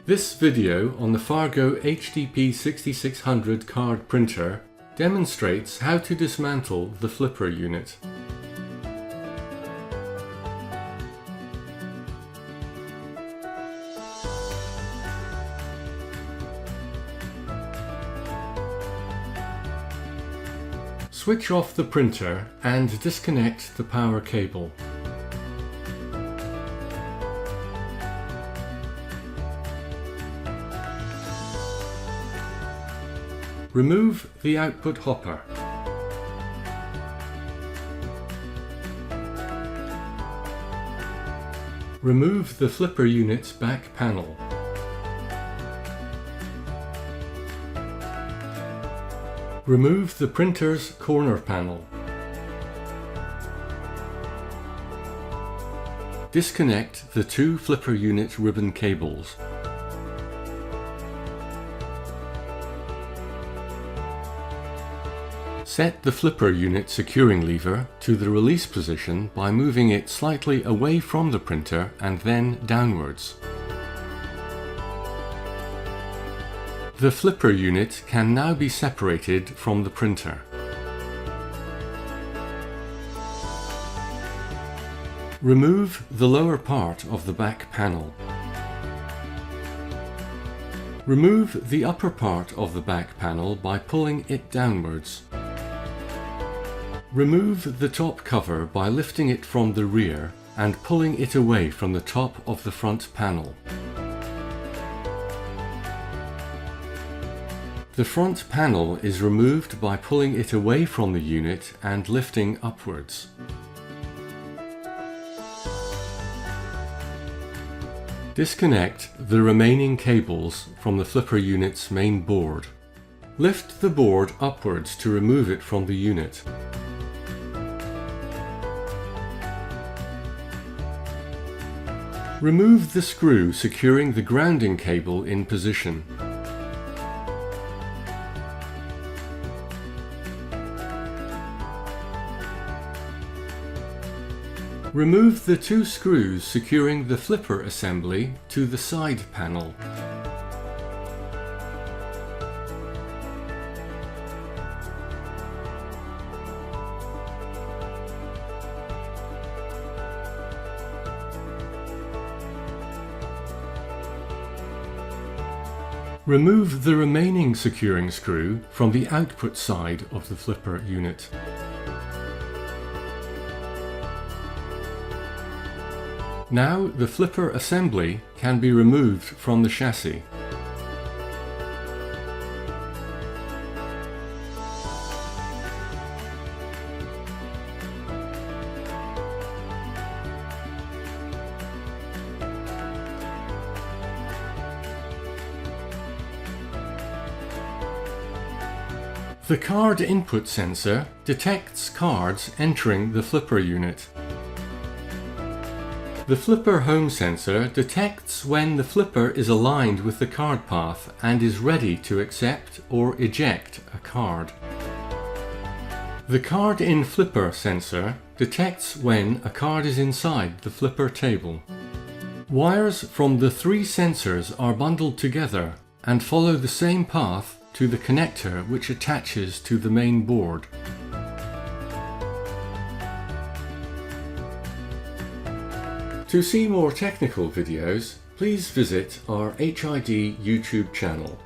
This video on the FARGO HDP6600 card printer demonstrates how to dismantle the flipper unit. Switch off the printer and disconnect the power cable. Remove the output hopper. Remove the flipper unit's back panel. Remove the printer's corner panel. Disconnect the two flipper unit ribbon cables. Set the flipper unit securing lever to the release position by moving it slightly away from the printer and then downwards. The flipper unit can now be separated from the printer. Remove the lower part of the back panel. Remove the upper part of the back panel by pulling it downwards. Remove the top cover by lifting it from the rear and pulling it away from the top of the front panel. The front panel is removed by pulling it away from the unit and lifting upwards. Disconnect the remaining cables from the flipper unit's main board. Lift the board upwards to remove it from the unit. Remove the screw securing the grounding cable in position. Remove the two screws securing the flipper assembly to the side panel. Remove the remaining securing screw from the output side of the flipper unit. Now the flipper assembly can be removed from the chassis. The card input sensor detects cards entering the flipper unit. The flipper home sensor detects when the flipper is aligned with the card path and is ready to accept or eject a card. The card in flipper sensor detects when a card is inside the flipper table. Wires from the three sensors are bundled together and follow the same path to the connector which attaches to the main board. To see more technical videos, please visit our HID YouTube channel.